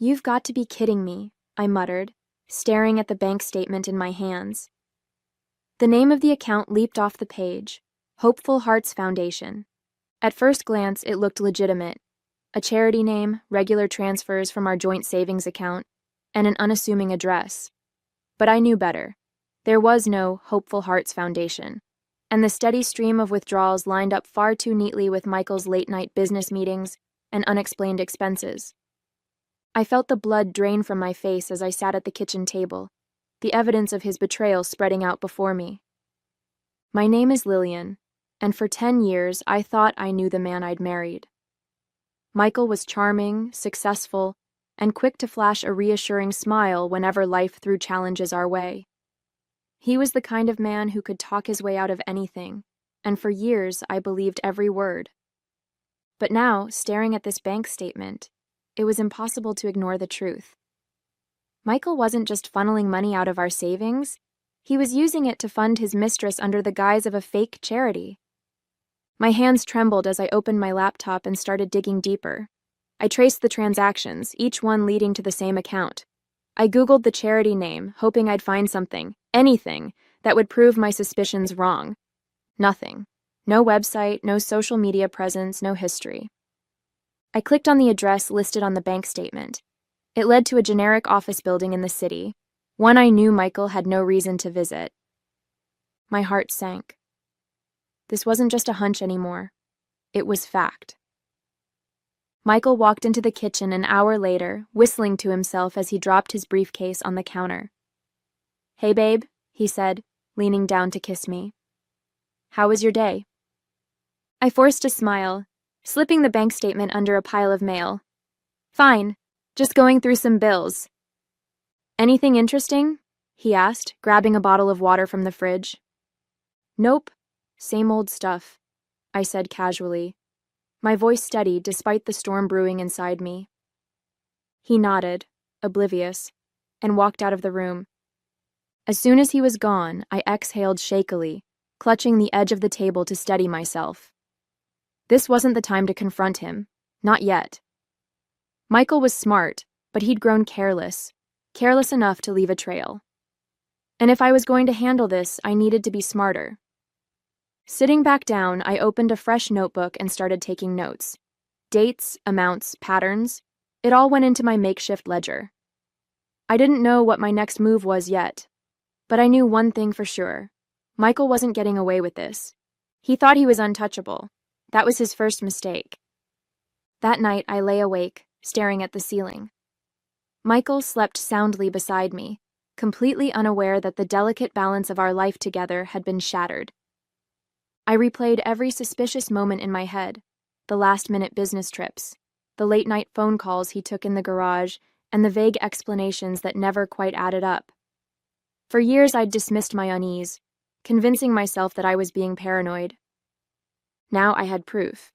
You've got to be kidding me, I muttered, staring at the bank statement in my hands. The name of the account leaped off the page, Hopeful Hearts Foundation. At first glance, it looked legitimate. A charity name, regular transfers from our joint savings account, and an unassuming address. But I knew better. There was no Hopeful Hearts Foundation, and the steady stream of withdrawals lined up far too neatly with Michael's late-night business meetings and unexplained expenses. I felt the blood drain from my face as I sat at the kitchen table, the evidence of his betrayal spreading out before me. My name is Lillian, and for 10 years I thought I knew the man I'd married. Michael was charming, successful, and quick to flash a reassuring smile whenever life threw challenges our way. He was the kind of man who could talk his way out of anything, and for years I believed every word. But now, staring at this bank statement, it was impossible to ignore the truth. Michael wasn't just funneling money out of our savings, he was using it to fund his mistress under the guise of a fake charity. My hands trembled as I opened my laptop and started digging deeper. I traced the transactions, each one leading to the same account. I Googled the charity name, hoping I'd find something, anything, that would prove my suspicions wrong. Nothing. No website, no social media presence, no history. I clicked on the address listed on the bank statement. It led to a generic office building in the city, one I knew Michael had no reason to visit. My heart sank. This wasn't just a hunch anymore. It was fact. Michael walked into the kitchen an hour later, whistling to himself as he dropped his briefcase on the counter. "Hey, babe," he said, leaning down to kiss me. "How was your day?" I forced a smile, slipping the bank statement under a pile of mail. "Fine, just going through some bills." "Anything interesting?" he asked, grabbing a bottle of water from the fridge. "Nope, same old stuff," I said casually, my voice steady despite the storm brewing inside me. He nodded, oblivious, and walked out of the room. As soon as he was gone, I exhaled shakily, clutching the edge of the table to steady myself. This wasn't the time to confront him, not yet. Michael was smart, but he'd grown careless enough to leave a trail. And if I was going to handle this, I needed to be smarter. Sitting back down, I opened a fresh notebook and started taking notes. Dates, amounts, patterns, it all went into my makeshift ledger. I didn't know what my next move was yet, but I knew one thing for sure. Michael wasn't getting away with this. He thought he was untouchable. That was his first mistake. That night, I lay awake, staring at the ceiling. Michael slept soundly beside me, completely unaware that the delicate balance of our life together had been shattered. I replayed every suspicious moment in my head, the last-minute business trips, the late-night phone calls he took in the garage, and the vague explanations that never quite added up. For years, I'd dismissed my unease, convincing myself that I was being paranoid. Now I had proof.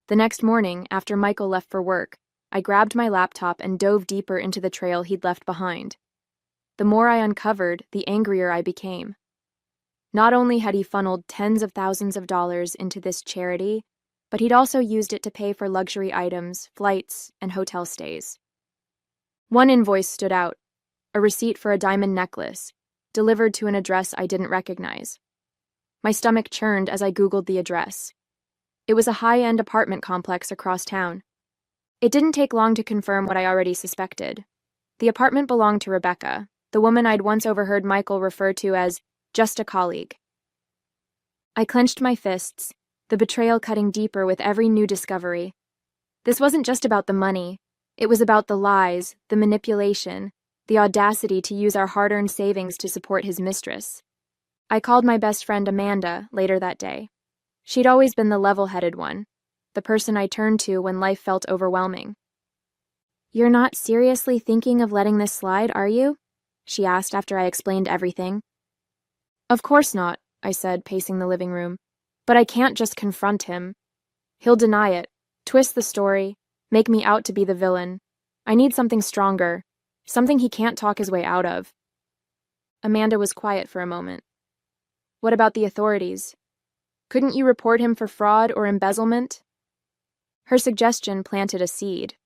The next morning, after Michael left for work, I grabbed my laptop and dove deeper into the trail he'd left behind. The more I uncovered, the angrier I became. Not only had he funneled tens of thousands of dollars into this charity, but he'd also used it to pay for luxury items, flights, and hotel stays. One invoice stood out, a receipt for a diamond necklace, delivered to an address I didn't recognize. My stomach churned as I Googled the address. It was a high-end apartment complex across town. It didn't take long to confirm what I already suspected. The apartment belonged to Rebecca, the woman I'd once overheard Michael refer to as just a colleague. I clenched my fists, the betrayal cutting deeper with every new discovery. This wasn't just about the money. It was about the lies, the manipulation, the audacity to use our hard-earned savings to support his mistress. I called my best friend Amanda later that day. She'd always been the level-headed one, the person I turned to when life felt overwhelming. "You're not seriously thinking of letting this slide, are you?" she asked after I explained everything. "Of course not," I said, pacing the living room. "But I can't just confront him. He'll deny it, twist the story, make me out to be the villain. I need something stronger, something he can't talk his way out of." Amanda was quiet for a moment. "What about the authorities? Couldn't you report him for fraud or embezzlement?" Her suggestion planted a seed.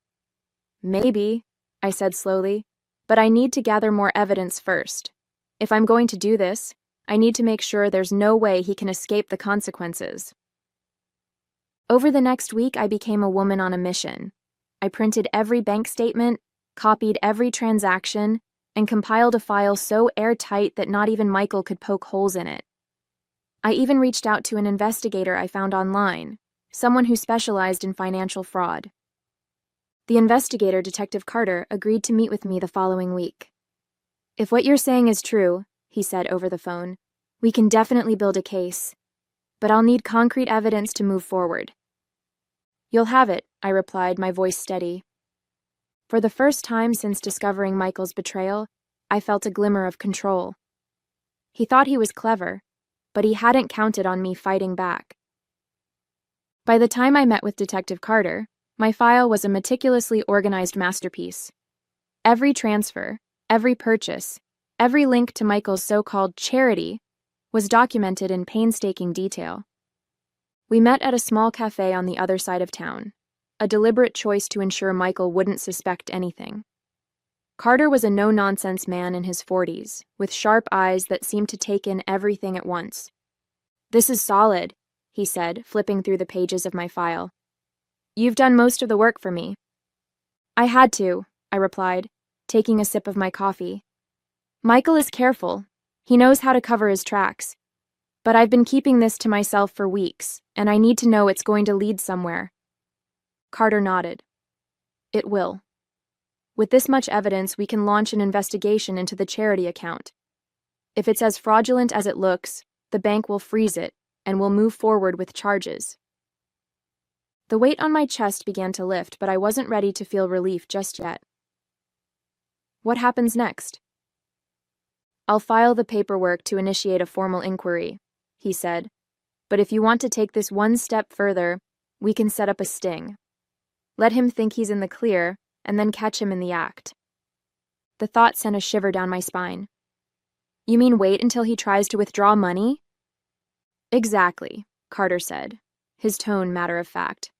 "Maybe," I said slowly, but I need to gather more evidence first. If I'm going to do this, I need to make sure there's no way he can escape the consequences. Over the next week, I became a woman on a mission. I printed every bank statement, copied every transaction, and compiled a file so airtight that not even Michael could poke holes in it. I even reached out to an investigator I found online, someone who specialized in financial fraud. The investigator, Detective Carter, agreed to meet with me the following week. "If what you're saying is true," he said over the phone, "we can definitely build a case. But I'll need concrete evidence to move forward." "You'll have it," I replied, my voice steady. For the first time since discovering Michael's betrayal, I felt a glimmer of control. He thought he was clever, but he hadn't counted on me fighting back. By the time I met with Detective Carter, my file was a meticulously organized masterpiece. Every transfer, every purchase, every link to Michael's so-called charity was documented in painstaking detail. We met at a small cafe on the other side of town, a deliberate choice to ensure Michael wouldn't suspect anything. Carter was a no-nonsense man in his 40s, with sharp eyes that seemed to take in everything at once. "This is solid," he said, flipping through the pages of my file. "You've done most of the work for me." "I had to," I replied, taking a sip of my coffee. "Michael is careful. He knows how to cover his tracks. But I've been keeping this to myself for weeks, and I need to know it's going to lead somewhere." Carter nodded. "It will. With this much evidence, we can launch an investigation into the charity account. If it's as fraudulent as it looks, the bank will freeze it, and we'll move forward with charges." The weight on my chest began to lift, but I wasn't ready to feel relief just yet. "What happens next?" "I'll file the paperwork to initiate a formal inquiry," he said. "But if you want to take this one step further, we can set up a sting. Let him think he's in the clear, and then catch him in the act." The thought sent a shiver down my spine. "You mean wait until he tries to withdraw money?" "Exactly," Carter said, his tone matter of fact.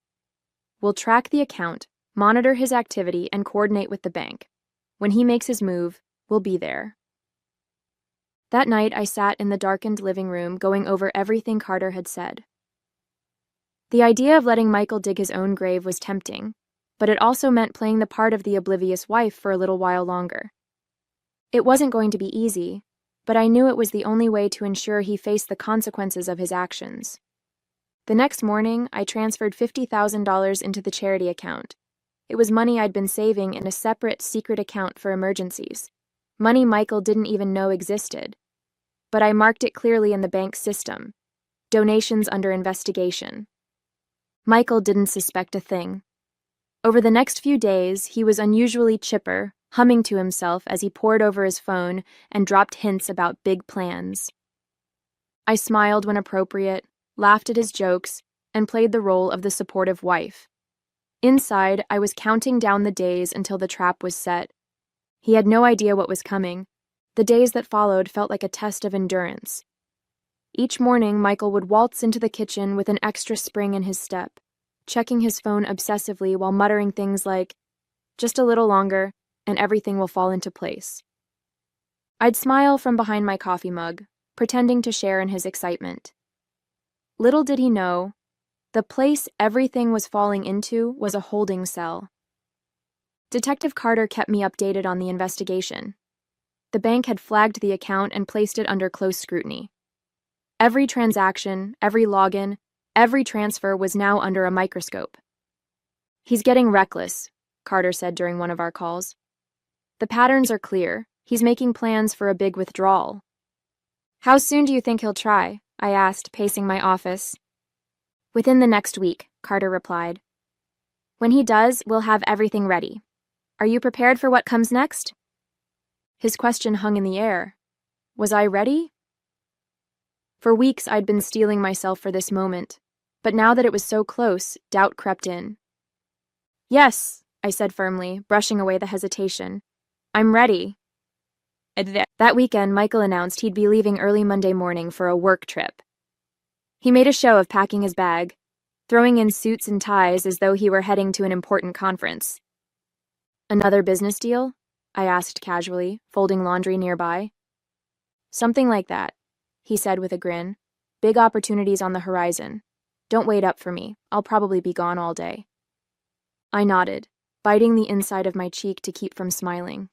"We'll track the account, monitor his activity, and coordinate with the bank. When he makes his move, we'll be there." That night, I sat in the darkened living room going over everything Carter had said. The idea of letting Michael dig his own grave was tempting, but it also meant playing the part of the oblivious wife for a little while longer. It wasn't going to be easy, but I knew it was the only way to ensure he faced the consequences of his actions. The next morning, I transferred $50,000 into the charity account. It was money I'd been saving in a separate, secret account for emergencies. Money Michael didn't even know existed. But I marked it clearly in the bank's system. Donations under investigation. Michael didn't suspect a thing. Over the next few days, he was unusually chipper, humming to himself as he pored over his phone and dropped hints about big plans. I smiled when appropriate, laughed at his jokes, and played the role of the supportive wife. Inside, I was counting down the days until the trap was set. He had no idea what was coming. The days that followed felt like a test of endurance. Each morning, Michael would waltz into the kitchen with an extra spring in his step, checking his phone obsessively while muttering things like, "Just a little longer, and everything will fall into place." I'd smile from behind my coffee mug, pretending to share in his excitement. Little did he know, the place everything was falling into was a holding cell. Detective Carter kept me updated on the investigation. The bank had flagged the account and placed it under close scrutiny. Every transaction, every login, every transfer was now under a microscope. "He's getting reckless," Carter said during one of our calls. "The patterns are clear. He's making plans for a big withdrawal." "How soon do you think he'll try?" I asked, pacing my office. "Within the next week," Carter replied. "When he does, we'll have everything ready. Are you prepared for what comes next?" His question hung in the air. Was I ready? For weeks, I'd been steeling myself for this moment, but now that it was so close, doubt crept in. "Yes," I said firmly, brushing away the hesitation. "I'm ready." That weekend, Michael announced he'd be leaving early Monday morning for a work trip. He made a show of packing his bag, throwing in suits and ties as though he were heading to an important conference. Another business deal? I asked casually, folding laundry nearby. Something like that, he said with a grin. Big opportunities on the horizon. Don't wait up for me. I'll probably be gone all day. I nodded, biting the inside of my cheek to keep from smiling.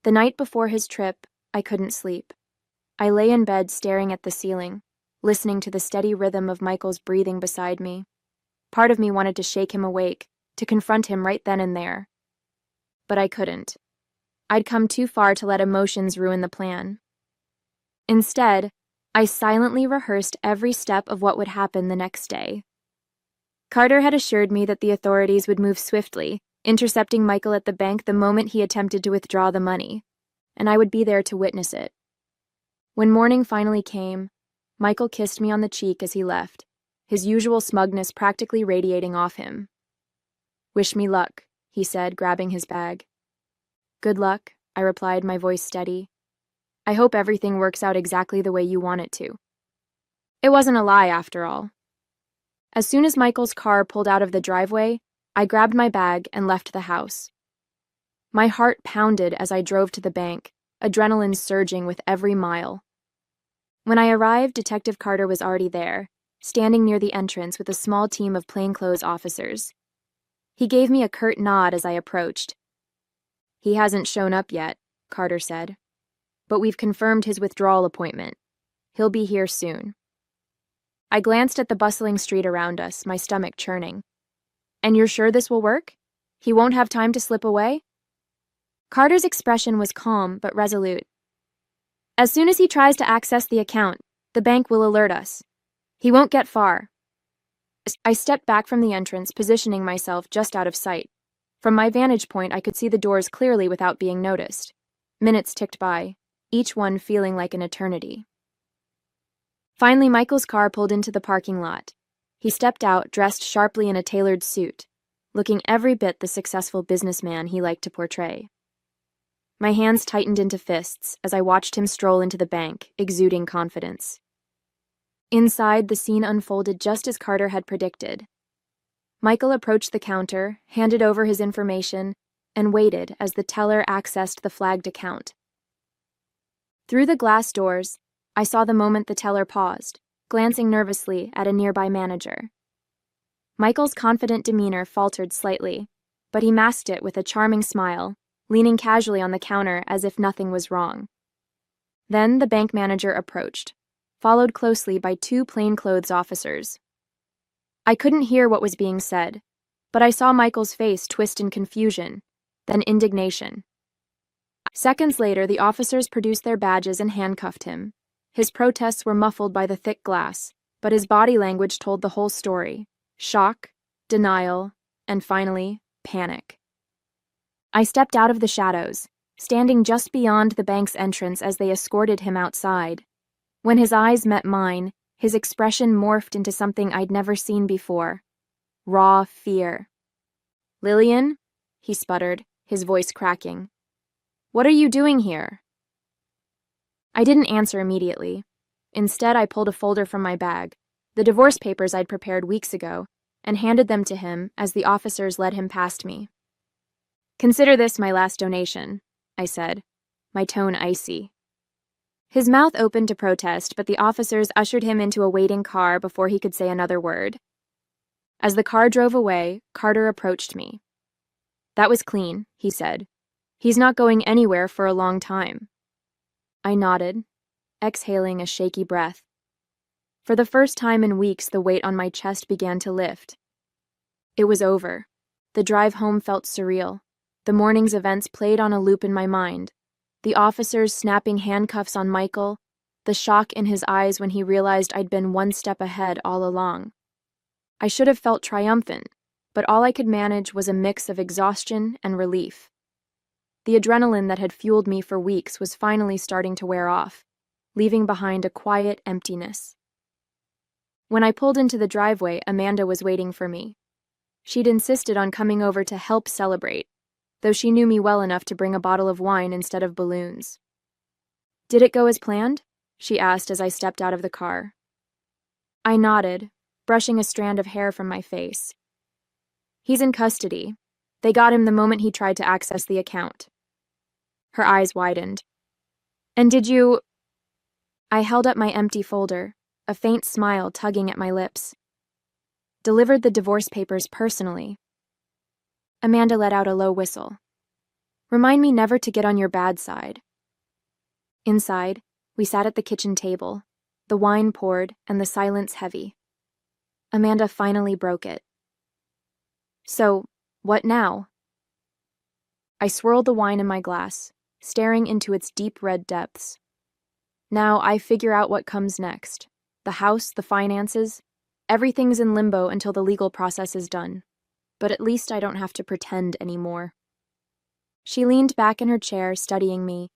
The night before his trip, I couldn't sleep. I lay in bed staring at the ceiling, listening to the steady rhythm of Michael's breathing beside me. Part of me wanted to shake him awake, to confront him right then and there. But I couldn't. I'd come too far to let emotions ruin the plan. Instead, I silently rehearsed every step of what would happen the next day. Carter had assured me that the authorities would move swiftly, intercepting Michael at the bank the moment he attempted to withdraw the money, and I would be there to witness it. When morning finally came, Michael kissed me on the cheek as he left, his usual smugness practically radiating off him. "Wish me luck," he said, grabbing his bag. "Good luck," I replied, my voice steady. "I hope everything works out exactly the way you want it to." It wasn't a lie, after all. As soon as Michael's car pulled out of the driveway, I grabbed my bag and left the house. My heart pounded as I drove to the bank, adrenaline surging with every mile. When I arrived, Detective Carter was already there, standing near the entrance with a small team of plainclothes officers. He gave me a curt nod as I approached. "He hasn't shown up yet," Carter said. "But we've confirmed his withdrawal appointment. He'll be here soon." I glanced at the bustling street around us, my stomach churning. "And you're sure this will work? He won't have time to slip away?" Carter's expression was calm but resolute. "As soon as he tries to access the account, the bank will alert us. He won't get far." I stepped back from the entrance, positioning myself just out of sight. From my vantage point, I could see the doors clearly without being noticed. Minutes ticked by, each one feeling like an eternity. Finally, Michael's car pulled into the parking lot. He stepped out, dressed sharply in a tailored suit, looking every bit the successful businessman he liked to portray. My hands tightened into fists as I watched him stroll into the bank, exuding confidence. Inside, the scene unfolded just as Carter had predicted. Michael approached the counter, handed over his information, and waited as the teller accessed the flagged account. Through the glass doors, I saw the moment the teller paused, glancing nervously at a nearby manager. Michael's confident demeanor faltered slightly, but he masked it with a charming smile, leaning casually on the counter as if nothing was wrong. Then the bank manager approached, followed closely by two plainclothes officers. I couldn't hear what was being said, but I saw Michael's face twist in confusion, then indignation. Seconds later, the officers produced their badges and handcuffed him. His protests were muffled by the thick glass, but his body language told the whole story: shock, denial, and finally, panic. I stepped out of the shadows, standing just beyond the bank's entrance as they escorted him outside. When his eyes met mine, his expression morphed into something I'd never seen before: raw fear. "Lillian?" he sputtered, his voice cracking. "What are you doing here?" I didn't answer immediately. Instead, I pulled a folder from my bag, the divorce papers I'd prepared weeks ago, and handed them to him as the officers led him past me. "Consider this my last donation," I said, my tone icy. His mouth opened to protest, but the officers ushered him into a waiting car before he could say another word. As the car drove away, Carter approached me. "That was clean," he said. "He's not going anywhere for a long time." I nodded, exhaling a shaky breath. For the first time in weeks, the weight on my chest began to lift. It was over. The drive home felt surreal. The morning's events played on a loop in my mind. The officers snapping handcuffs on Michael, the shock in his eyes when he realized I'd been one step ahead all along. I should have felt triumphant, but all I could manage was a mix of exhaustion and relief. The adrenaline that had fueled me for weeks was finally starting to wear off, leaving behind a quiet emptiness. When I pulled into the driveway, Amanda was waiting for me. She'd insisted on coming over to help celebrate, though she knew me well enough to bring a bottle of wine instead of balloons. "Did it go as planned?" she asked as I stepped out of the car. I nodded, brushing a strand of hair from my face. "He's in custody. They got him the moment he tried to access the account. Her eyes widened. And did you... I held up my empty folder, a faint smile tugging at my lips. Delivered the divorce papers personally. Amanda let out a low whistle. Remind me never to get on your bad side. Inside, we sat at the kitchen table, the wine poured and the silence heavy. Amanda finally broke it. So, what now? I swirled the wine in my glass, staring into its deep red depths. Now I figure out what comes next. The house, the finances, everything's in limbo until the legal process is done. But at least I don't have to pretend anymore. She leaned back in her chair, studying me.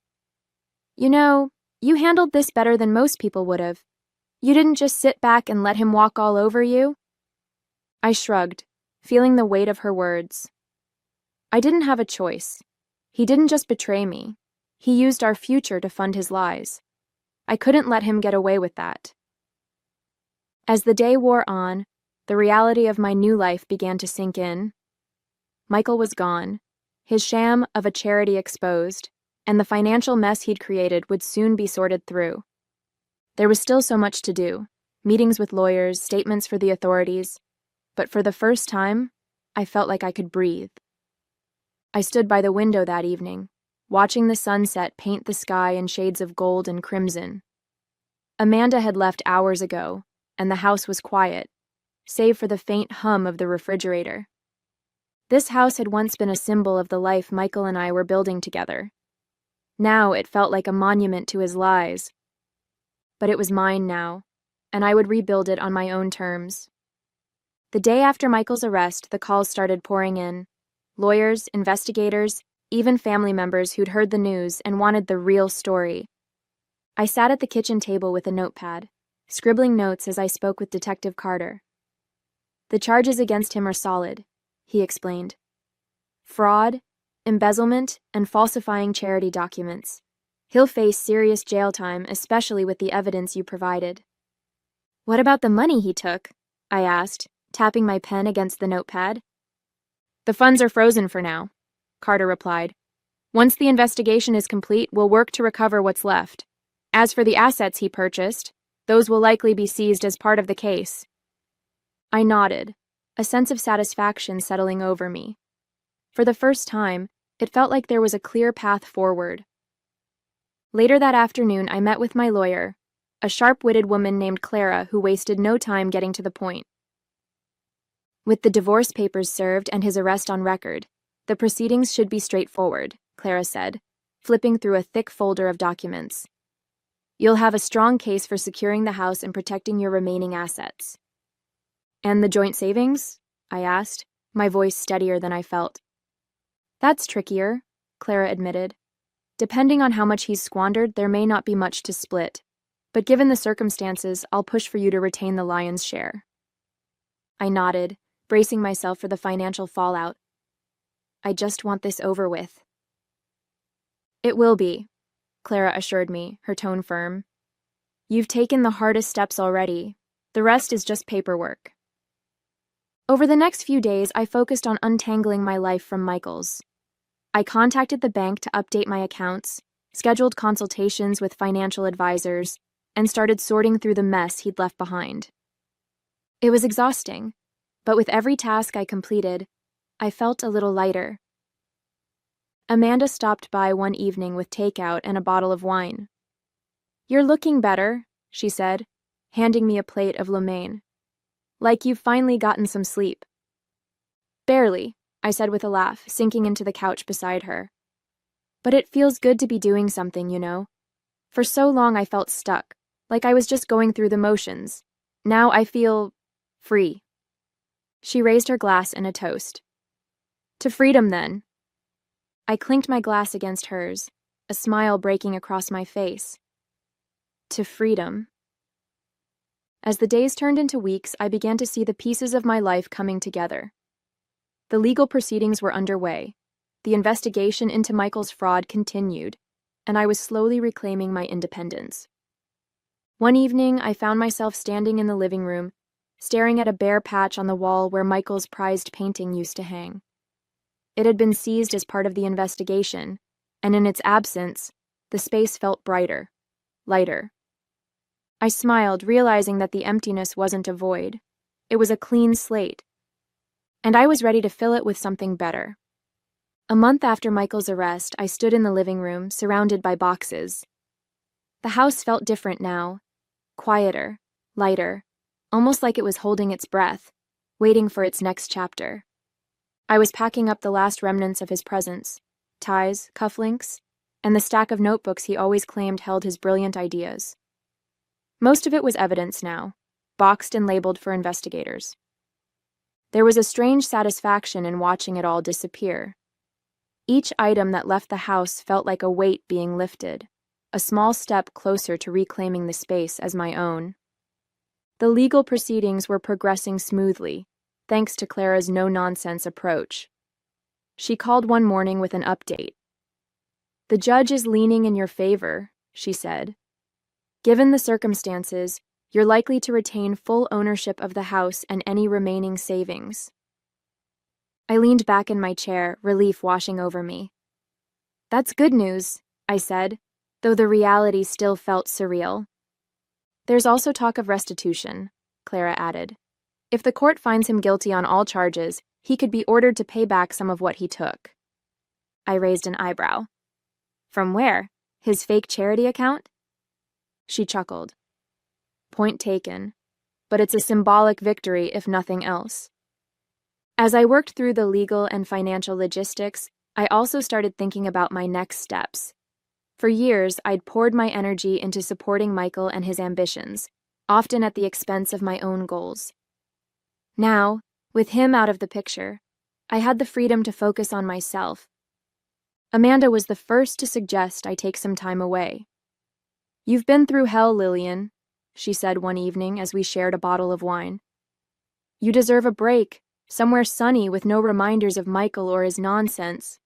You know, you handled this better than most people would have. You didn't just sit back and let him walk all over you. I shrugged, feeling the weight of her words. I didn't have a choice. He didn't just betray me. He used our future to fund his lies. I couldn't let him get away with that. As the day wore on, the reality of my new life began to sink in. Michael was gone, his sham of a charity exposed, and the financial mess he'd created would soon be sorted through. There was still so much to do, meetings with lawyers, statements for the authorities, but for the first time, I felt like I could breathe. I stood by the window that evening, watching the sunset paint the sky in shades of gold and crimson. Amanda had left hours ago, and the house was quiet, save for the faint hum of the refrigerator. This house had once been a symbol of the life Michael and I were building together. Now it felt like a monument to his lies. But it was mine now, and I would rebuild it on my own terms. The day after Michael's arrest, the calls started pouring in. Lawyers, investigators, even family members who'd heard the news and wanted the real story. I sat at the kitchen table with a notepad, scribbling notes as I spoke with Detective Carter. The charges against him are solid, he explained. Fraud, embezzlement, and falsifying charity documents. He'll face serious jail time, especially with the evidence you provided. What about the money he took? I asked, tapping my pen against the notepad. The funds are frozen for now, Carter replied. Once the investigation is complete, we'll work to recover what's left. As for the assets he purchased, those will likely be seized as part of the case. I nodded, a sense of satisfaction settling over me. For the first time, it felt like there was a clear path forward. Later that afternoon, I met with my lawyer, a sharp-witted woman named Clara who wasted no time getting to the point. With the divorce papers served and his arrest on record, the proceedings should be straightforward, Clara said, flipping through a thick folder of documents. You'll have a strong case for securing the house and protecting your remaining assets. And the joint savings? I asked, my voice steadier than I felt. That's trickier, Clara admitted. Depending on how much he's squandered, there may not be much to split. But given the circumstances, I'll push for you to retain the lion's share. I nodded, bracing myself for the financial fallout. I just want this over with. It will be, Clara assured me, her tone firm. You've taken the hardest steps already. The rest is just paperwork. Over the next few days, I focused on untangling my life from Michael's. I contacted the bank to update my accounts, scheduled consultations with financial advisors, and started sorting through the mess he'd left behind. It was exhausting, but with every task I completed, I felt a little lighter. Amanda stopped by one evening with takeout and a bottle of wine. You're looking better, she said, handing me a plate of lo mein. Like you've finally gotten some sleep. Barely, I said with a laugh, sinking into the couch beside her. But it feels good to be doing something, you know. For so long I felt stuck, like I was just going through the motions. Now I feel free. She raised her glass in a toast. To freedom, then. I clinked my glass against hers, a smile breaking across my face. To freedom. As the days turned into weeks, I began to see the pieces of my life coming together. The legal proceedings were underway. The investigation into Michael's fraud continued, and I was slowly reclaiming my independence. One evening, I found myself standing in the living room, staring at a bare patch on the wall where Michael's prized painting used to hang. It had been seized as part of the investigation, and in its absence, the space felt brighter, lighter. I smiled, realizing that the emptiness wasn't a void. It was a clean slate, and I was ready to fill it with something better. A month after Michael's arrest, I stood in the living room, surrounded by boxes. The house felt different now, quieter, lighter, almost like it was holding its breath, waiting for its next chapter. I was packing up the last remnants of his presence, ties, cufflinks, and the stack of notebooks he always claimed held his brilliant ideas. Most of it was evidence now, boxed and labeled for investigators. There was a strange satisfaction in watching it all disappear. Each item that left the house felt like a weight being lifted, a small step closer to reclaiming the space as my own. The legal proceedings were progressing smoothly, thanks to Clara's no-nonsense approach. She called one morning with an update. "The judge is leaning in your favor," she said. "Given the circumstances, you're likely to retain full ownership of the house and any remaining savings." I leaned back in my chair, relief washing over me. "That's good news," I said, though the reality still felt surreal. "There's also talk of restitution," Clara added. "If the court finds him guilty on all charges, he could be ordered to pay back some of what he took." I raised an eyebrow. "From where? His fake charity account?" She chuckled. "Point taken. But it's a symbolic victory, if nothing else." As I worked through the legal and financial logistics, I also started thinking about my next steps. For years, I'd poured my energy into supporting Michael and his ambitions, often at the expense of my own goals. Now, with him out of the picture, I had the freedom to focus on myself. Amanda was the first to suggest I take some time away. "You've been through hell, Lillian," she said one evening as we shared a bottle of wine. "You deserve a break, somewhere sunny with no reminders of Michael or his nonsense."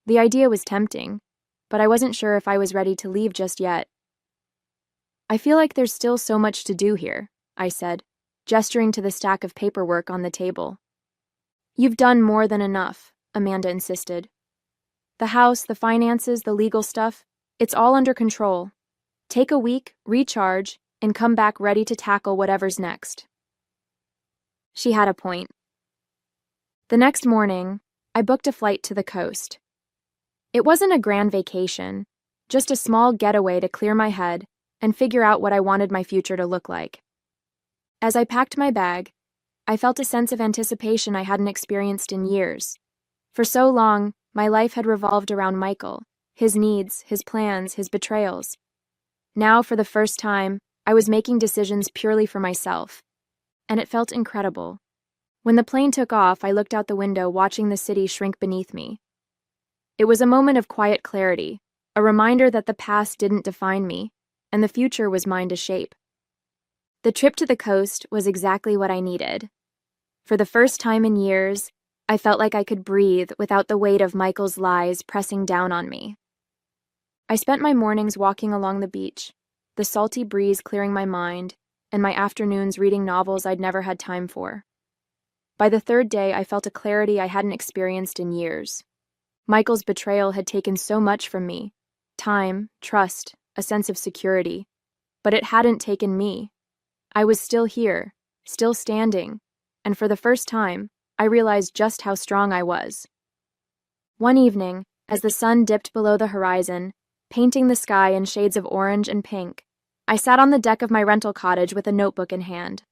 The idea was tempting, but I wasn't sure if I was ready to leave just yet. "I feel like there's still so much to do here," I said, gesturing to the stack of paperwork on the table. "You've done more than enough," Amanda insisted. "The house, the finances, the legal stuff, it's all under control. Take a week, recharge, and come back ready to tackle whatever's next." She had a point. The next morning, I booked a flight to the coast. It wasn't a grand vacation, just a small getaway to clear my head and figure out what I wanted my future to look like. As I packed my bag, I felt a sense of anticipation I hadn't experienced in years. For so long, my life had revolved around Michael, his needs, his plans, his betrayals. Now, for the first time, I was making decisions purely for myself, and it felt incredible. When the plane took off, I looked out the window, watching the city shrink beneath me. It was a moment of quiet clarity, a reminder that the past didn't define me, and the future was mine to shape. The trip to the coast was exactly what I needed. For the first time in years, I felt like I could breathe without the weight of Michael's lies pressing down on me. I spent my mornings walking along the beach, the salty breeze clearing my mind, and my afternoons reading novels I'd never had time for. By the third day, I felt a clarity I hadn't experienced in years. Michael's betrayal had taken so much from me: time, trust, a sense of security. But it hadn't taken me. I was still here, still standing, and for the first time, I realized just how strong I was. One evening, as the sun dipped below the horizon, painting the sky in shades of orange and pink, I sat on the deck of my rental cottage with a notebook in hand.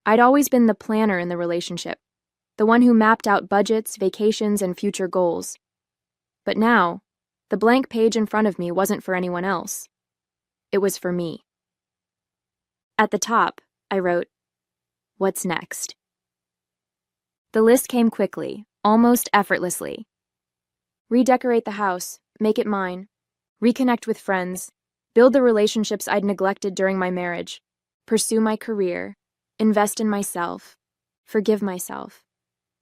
I'd always been the planner in the relationship, the one who mapped out budgets, vacations, and future goals. But now, the blank page in front of me wasn't for anyone else. It was for me. At the top, I wrote, "What's next?" The list came quickly, almost effortlessly. Redecorate the house, make it mine, reconnect with friends, build the relationships I'd neglected during my marriage, pursue my career, invest in myself, forgive myself,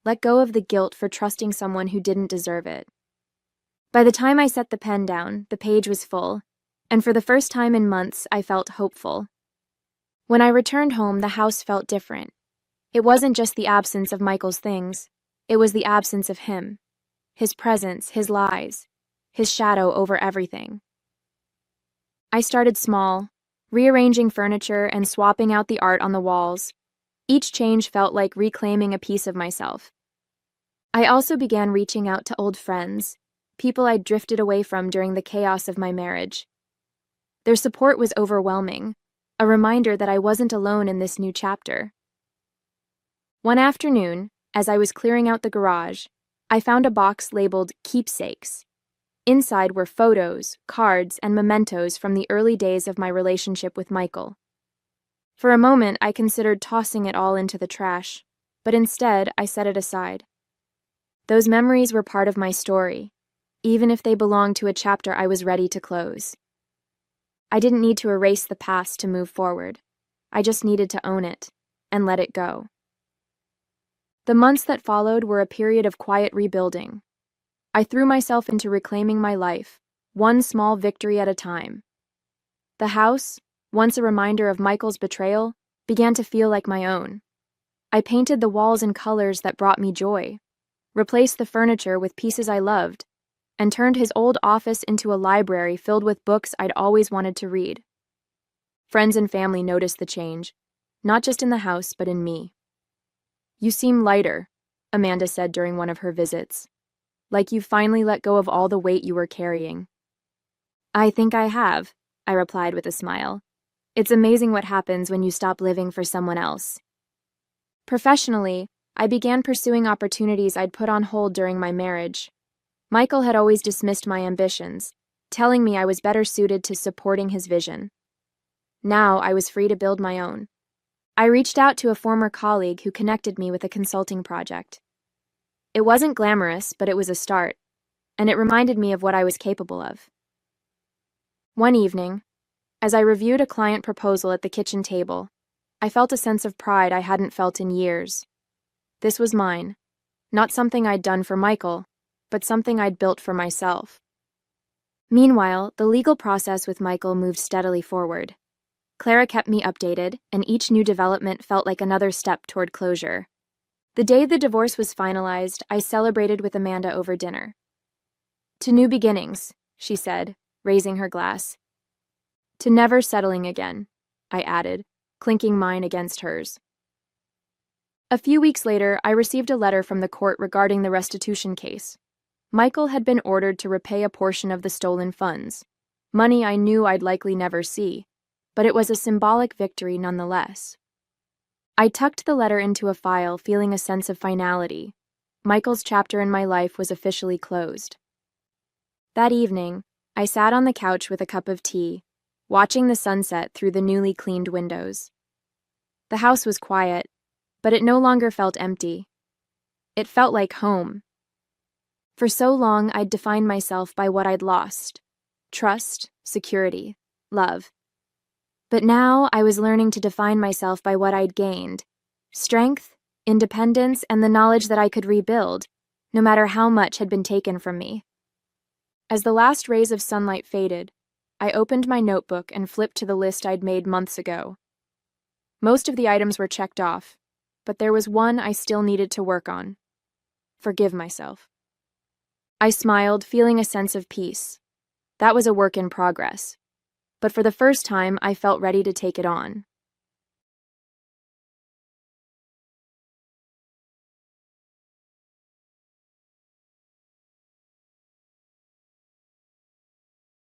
let go of the guilt for trusting someone who didn't deserve it. By the time I set the pen down, the page was full, and for the first time in months, I felt hopeful. When I returned home, the house felt different. It wasn't just the absence of Michael's things. It was the absence of him, his presence, his lies, his shadow over everything. I started small, rearranging furniture and swapping out the art on the walls. Each change felt like reclaiming a piece of myself. I also began reaching out to old friends, people I'd drifted away from during the chaos of my marriage. Their support was overwhelming, a reminder that I wasn't alone in this new chapter. One afternoon, as I was clearing out the garage, I found a box labeled Keepsakes. Inside were photos, cards, and mementos from the early days of my relationship with Michael. For a moment, I considered tossing it all into the trash, but instead, I set it aside. Those memories were part of my story, even if they belonged to a chapter I was ready to close. I didn't need to erase the past to move forward. I just needed to own it and let it go. The months that followed were a period of quiet rebuilding. I threw myself into reclaiming my life, one small victory at a time. The house, once a reminder of Michael's betrayal, began to feel like my own. I painted the walls in colors that brought me joy, replaced the furniture with pieces I loved, and turned his old office into a library filled with books I'd always wanted to read. Friends and family noticed the change, not just in the house, but in me. "You seem lighter," Amanda said during one of her visits. "Like you've finally let go of all the weight you were carrying." "I think I have," I replied with a smile. "It's amazing what happens when you stop living for someone else." Professionally, I began pursuing opportunities I'd put on hold during my marriage. Michael had always dismissed my ambitions, telling me I was better suited to supporting his vision. Now I was free to build my own. I reached out to a former colleague who connected me with a consulting project. It wasn't glamorous, but it was a start, and it reminded me of what I was capable of. One evening, as I reviewed a client proposal at the kitchen table, I felt a sense of pride I hadn't felt in years. This was mine, not something I'd done for Michael, but something I'd built for myself. Meanwhile, the legal process with Michael moved steadily forward. Clara kept me updated, and each new development felt like another step toward closure. The day the divorce was finalized, I celebrated with Amanda over dinner. "To new beginnings," she said, raising her glass. "To never settling again," I added, clinking mine against hers. A few weeks later, I received a letter from the court regarding the restitution case. Michael had been ordered to repay a portion of the stolen funds, money I knew I'd likely never see, but it was a symbolic victory nonetheless. I tucked the letter into a file, feeling a sense of finality. Michael's chapter in my life was officially closed. That evening, I sat on the couch with a cup of tea, watching the sunset through the newly cleaned windows. The house was quiet, but it no longer felt empty. It felt like home. For so long, I'd defined myself by what I'd lost: trust, security, love. But now I was learning to define myself by what I'd gained: strength, independence, and the knowledge that I could rebuild, no matter how much had been taken from me. As the last rays of sunlight faded, I opened my notebook and flipped to the list I'd made months ago. Most of the items were checked off, but there was one I still needed to work on: forgive myself. I smiled, feeling a sense of peace. That was a work in progress. But for the first time, I felt ready to take it on.